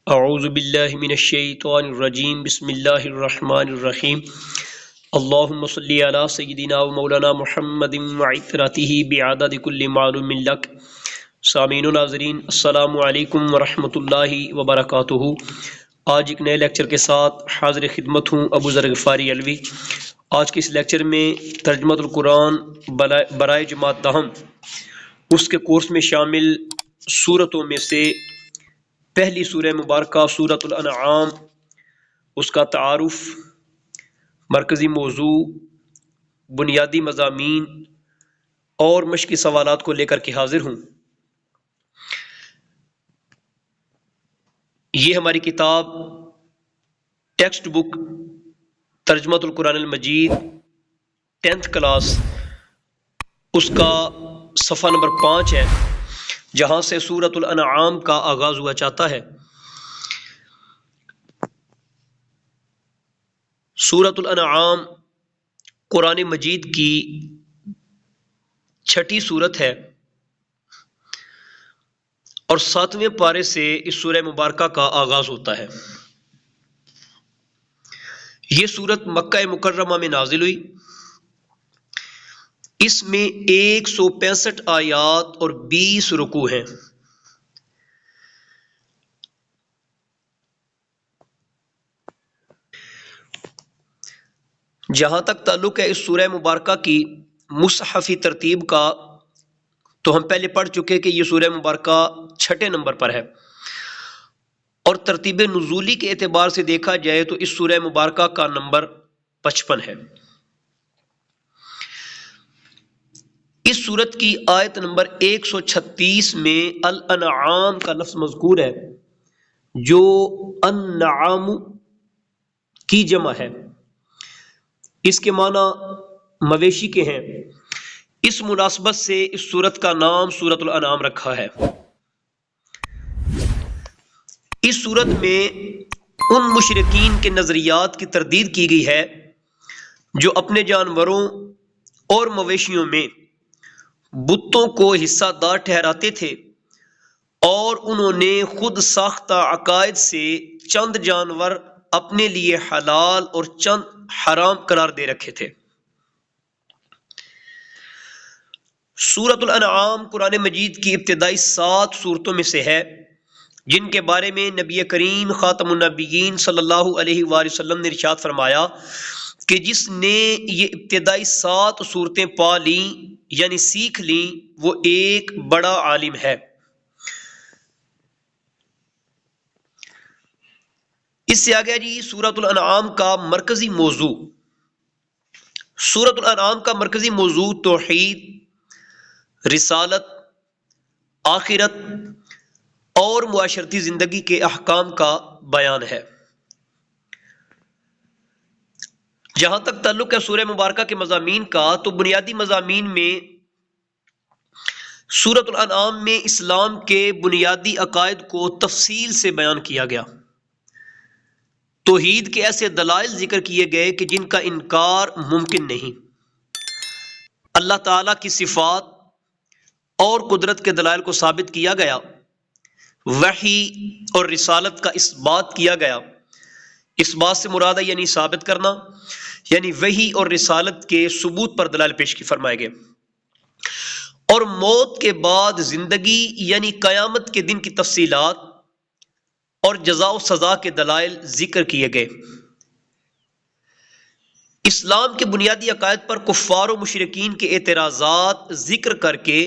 اعوذ باللہ من الشیطان الرجیم بسم اللہ الرحمن الرحیم اللہم صلی علی سیدنا و مولانا محمد وعطرتہ بعدد کل معلوم لک۔ سامعین و ناظرین السلام علیکم ورحمۃ اللہ وبرکاتہ۔ آج ایک نئے لیکچر کے ساتھ حاضر خدمت ہوں ابو ذر غفاری علوی۔ آج کے اس لیکچر میں ترجمۃ القرآن برائے جماعت دہم اس کے کورس میں شامل سورتوں میں سے پہلی سورہ مبارکہ سورۃ الانعام، اس کا تعارف، مرکزی موضوع، بنیادی مضامین اور مشقی سوالات کو لے کر کے حاضر ہوں۔ یہ ہماری کتاب ٹیکسٹ بک ترجمۃ القرآن المجید 10th کلاس، اس کا صفحہ نمبر 5 ہے، جہاں سے سورۃ الانعام کا آغاز ہوا چاہتا ہے۔ سورۃ الانعام قرآن مجید کی 6ٹھی سورت ہے اور 7ویں پارے سے اس سورہ مبارکہ کا آغاز ہوتا ہے۔ یہ سورت مکہ مکرمہ میں نازل ہوئی۔ اس میں 165 آیات اور 20 رکوع ہیں۔ جہاں تک تعلق ہے اس سورہ مبارکہ کی مصحفی ترتیب کا، تو ہم پہلے پڑھ چکے کہ یہ سورہ مبارکہ 6 نمبر پر ہے، اور ترتیب نزولی کے اعتبار سے دیکھا جائے تو اس سورہ مبارکہ کا نمبر 55 ہے۔ اس سورت کی آیت نمبر 136 میں الانعام کا لفظ مذکور ہے، جو انعام کی جمع ہے۔ اس کے معنی مویشی کے ہیں۔ اس مناسبت سے اس سورت کا نام سورۃ الانعام رکھا ہے۔ اس سورت میں ان مشرکین کے نظریات کی تردید کی گئی ہے جو اپنے جانوروں اور مویشیوں میں بتوں کو حصہ دار ٹھہراتے تھے، اور انہوں نے خود ساختہ عقائد سے چند جانور اپنے لیے حلال اور چند حرام قرار دے رکھے تھے۔ سورۃ الانعام قرآن مجید کی ابتدائی 7 سورتوں میں سے ہے، جن کے بارے میں نبی کریم خاتم النبیین صلی اللہ علیہ وآلہ وسلم نے ارشاد فرمایا کہ جس نے یہ ابتدائی 7 صورتیں پا لیں یعنی سیکھ لیں، وہ ایک بڑا عالم ہے۔ اس سے آگے جی سورۃ الانعام کا مرکزی موضوع۔ سورۃ الانعام کا مرکزی موضوع توحید، رسالت، آخرت اور معاشرتی زندگی کے احکام کا بیان ہے۔ جہاں تک تعلق ہے سورہ مبارکہ کے مضامین کا، تو بنیادی مضامین میں سورۃ الانعام میں اسلام کے بنیادی عقائد کو تفصیل سے بیان کیا گیا۔ توحید کے ایسے دلائل ذکر کیے گئے کہ جن کا انکار ممکن نہیں۔ اللہ تعالیٰ کی صفات اور قدرت کے دلائل کو ثابت کیا گیا۔ وحی اور رسالت کا اثبات کیا گیا۔ اس بات سے مراد ہے یعنی ثابت کرنا، یعنی وحی اور رسالت کے ثبوت پر دلائل پیش کی فرمائے گئے، اور موت کے بعد زندگی یعنی قیامت کے دن کی تفصیلات اور جزا و سزا کے دلائل ذکر کیے گئے۔ اسلام کے بنیادی عقائد پر کفار و مشرکین کے اعتراضات ذکر کر کے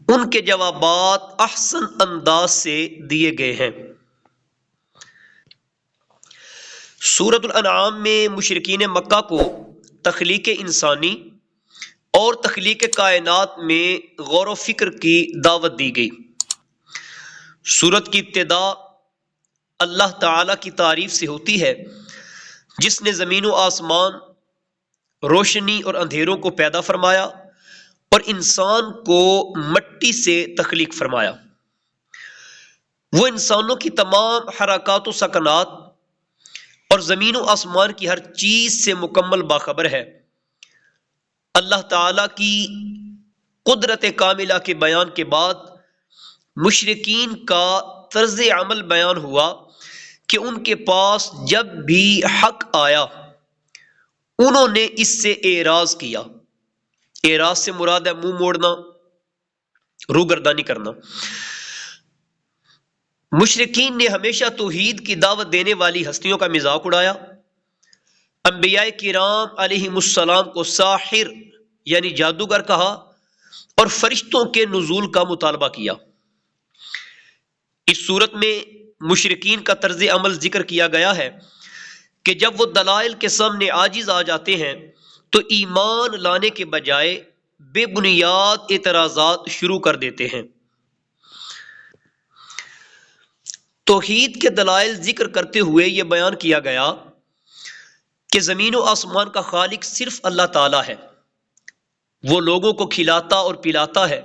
ان کے جوابات احسن انداز سے دیے گئے ہیں۔ سورۃ الانعام میں مشرکین مکہ کو تخلیق انسانی اور تخلیق کائنات میں غور و فکر کی دعوت دی گئی۔ سورت کی ابتدا اللہ تعالیٰ کی تعریف سے ہوتی ہے، جس نے زمین و آسمان، روشنی اور اندھیروں کو پیدا فرمایا اور انسان کو مٹی سے تخلیق فرمایا۔ وہ انسانوں کی تمام حرکات و سکنات اور زمین و آسمان کی ہر چیز سے مکمل باخبر ہے۔ اللہ تعالیٰ کی قدرت کاملہ کے بیان کے بعد مشرکین کا طرز عمل بیان ہوا کہ ان کے پاس جب بھی حق آیا انہوں نے اس سے اعراض کیا۔ اعراض سے مراد ہے منہ موڑنا، روگردانی کرنا۔ مشرکین نے ہمیشہ توحید کی دعوت دینے والی ہستیوں کا مذاق اڑایا، انبیاء کرام علیہم السلام کو ساحر یعنی جادوگر کہا اور فرشتوں کے نزول کا مطالبہ کیا۔ اس صورت میں مشرکین کا طرز عمل ذکر کیا گیا ہے کہ جب وہ دلائل کے سامنے عاجز آ جاتے ہیں تو ایمان لانے کے بجائے بے بنیاد اعتراضات شروع کر دیتے ہیں۔ توحید کے دلائل ذکر کرتے ہوئے یہ بیان کیا گیا کہ زمین و آسمان کا خالق صرف اللہ تعالیٰ ہے۔ وہ لوگوں کو کھلاتا اور پلاتا ہے،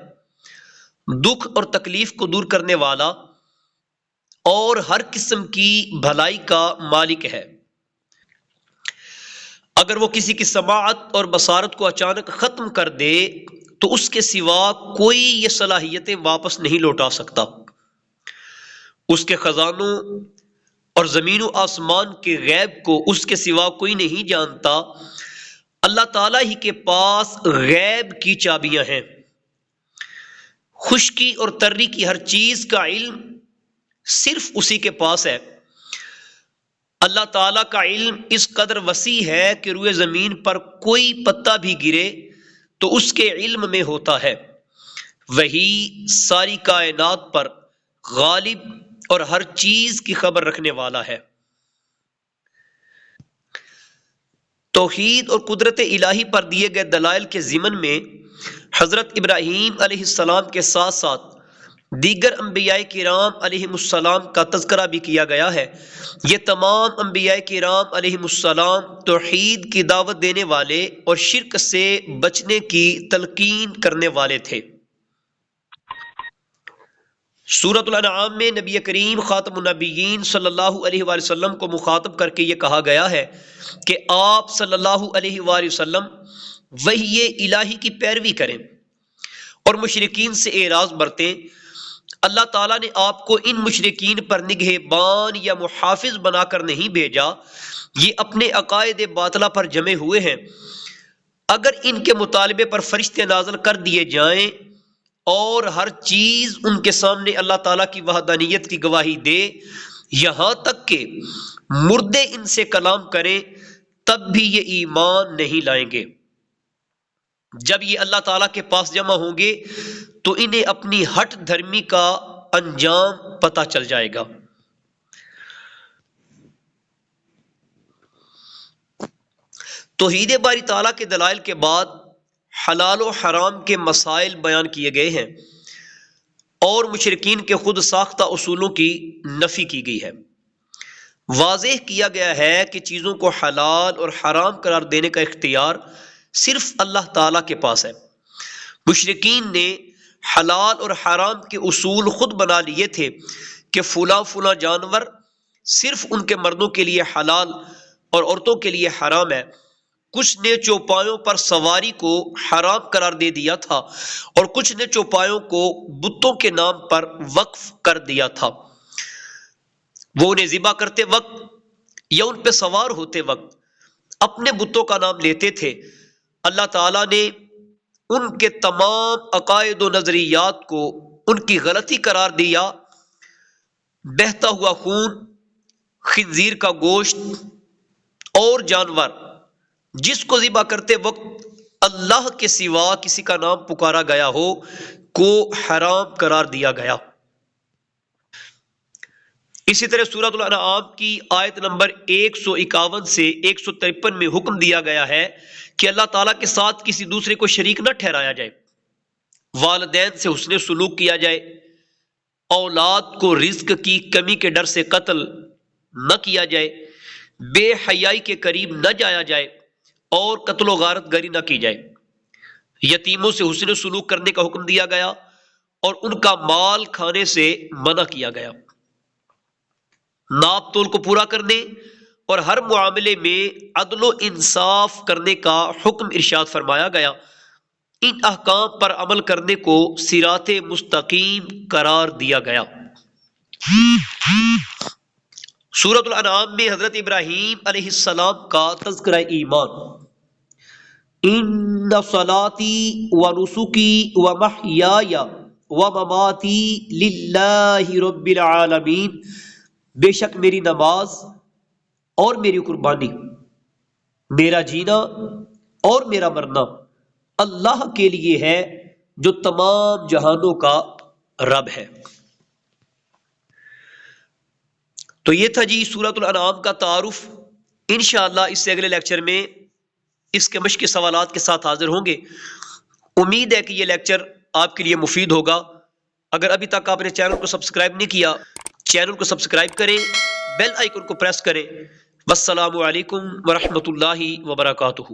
دکھ اور تکلیف کو دور کرنے والا اور ہر قسم کی بھلائی کا مالک ہے۔ اگر وہ کسی کی سماعت اور بصارت کو اچانک ختم کر دے تو اس کے سوا کوئی یہ صلاحیتیں واپس نہیں لوٹا سکتا۔ اس کے خزانوں اور زمین و آسمان کے غیب کو اس کے سوا کوئی نہیں جانتا۔ اللہ تعالیٰ ہی کے پاس غیب کی چابیاں ہیں۔ خشکی اور تری کی ہر چیز کا علم صرف اسی کے پاس ہے۔ اللہ تعالیٰ کا علم اس قدر وسیع ہے کہ روئے زمین پر کوئی پتا بھی گرے تو اس کے علم میں ہوتا ہے۔ وہی ساری کائنات پر غالب اور ہر چیز کی خبر رکھنے والا ہے۔ توحید اور قدرت الہی پر دیے گئے دلائل کے ضمن میں حضرت ابراہیم علیہ السلام کے ساتھ ساتھ دیگر انبیاء کرام علیہم السلام کا تذکرہ بھی کیا گیا ہے۔ یہ تمام انبیاء کرام علیہم السلام توحید کی دعوت دینے والے اور شرک سے بچنے کی تلقین کرنے والے تھے۔ سورۃ الانعام میں نبی کریم خاتم النبیین صلی اللہ علیہ وآلہ وسلم کو مخاطب کر کے یہ کہا گیا ہے کہ آپ صلی اللہ علیہ وآلہ وسلم وحی الہی کی پیروی کریں اور مشرکین سے اعراض برتیں۔ اللہ تعالیٰ نے آپ کو ان مشرکین پر نگہبان یا محافظ بنا کر نہیں بھیجا، یہ اپنے عقائد باطلہ پر جمے ہوئے ہیں۔ اگر ان کے مطالبے پر فرشتے نازل کر دیے جائیں اور ہر چیز ان کے سامنے اللہ تعالیٰ کی وحدانیت کی گواہی دے، یہاں تک کہ مردے ان سے کلام کریں، تب بھی یہ ایمان نہیں لائیں گے۔ جب یہ اللہ تعالیٰ کے پاس جمع ہوں گے تو انہیں اپنی ہٹ دھرمی کا انجام پتہ چل جائے گا۔ توحید باری تعالیٰ کے دلائل کے بعد حلال و حرام کے مسائل بیان کیے گئے ہیں اور مشرکین کے خود ساختہ اصولوں کی نفی کی گئی ہے۔ واضح کیا گیا ہے کہ چیزوں کو حلال اور حرام قرار دینے کا اختیار صرف اللہ تعالیٰ کے پاس ہے۔ مشرکین نے حلال اور حرام کے اصول خود بنا لیے تھے کہ فلاں فلاں جانور صرف ان کے مردوں کے لیے حلال اور عورتوں کے لیے حرام ہے۔ کچھ نے چوپایوں پر سواری کو حرام قرار دے دیا تھا اور کچھ نے چوپایوں کو بتوں کے نام پر وقف کر دیا تھا۔ وہ انہیں ذبح کرتے وقت یا ان پہ سوار ہوتے وقت اپنے بتوں کا نام لیتے تھے۔ اللہ تعالیٰ نے ان کے تمام عقائد و نظریات کو ان کی غلطی قرار دیا۔ بہتا ہوا خون، خنزیر کا گوشت اور جانور جس کو ذبح کرتے وقت اللہ کے سوا کسی کا نام پکارا گیا ہو کو حرام قرار دیا گیا۔ اسی طرح سورۃ الانعام کی آیت نمبر 151 سے 153 میں حکم دیا گیا ہے کہ اللہ تعالیٰ کے ساتھ کسی دوسرے کو شریک نہ ٹھہرایا جائے، والدین سے حسن سلوک کیا جائے، اولاد کو رزق کی کمی کے ڈر سے قتل نہ کیا جائے، بے حیائی کے قریب نہ جایا جائے اور قتل و غارت گری نہ کی جائے۔ یتیموں سے حسن سلوک کرنے کا حکم دیا گیا اور ان کا مال کھانے سے منع کیا گیا۔ ناپ تول کو پورا کرنے اور ہر معاملے میں عدل و انصاف کرنے کا حکم ارشاد فرمایا گیا۔ ان احکام پر عمل کرنے کو صراط مستقیم قرار دیا گیا۔ سورۃ الانعام میں حضرت ابراہیم علیہ السلام کا تذکرہ ایمان، ان صلاتی و نسکی و محیای و مماتی للہ رب العالمین، بے شک میری نماز اور میری قربانی، میرا جینا اور میرا مرنا اللہ کے لیے ہے جو تمام جہانوں کا رب ہے۔ تو یہ تھا جی سورۃ الانعام کا تعارف۔ انشاءاللہ اس سے اگلے لیکچر میں اس کے مشق سوالات کے ساتھ حاضر ہوں گے۔ امید ہے کہ یہ لیکچر آپ کے لیے مفید ہوگا۔ اگر ابھی تک آپ نے چینل کو سبسکرائب نہیں کیا، چینل کو سبسکرائب کریں، بیل آئیکن کو پریس کریں۔ والسلام علیکم ورحمۃ اللہ وبرکاتہ۔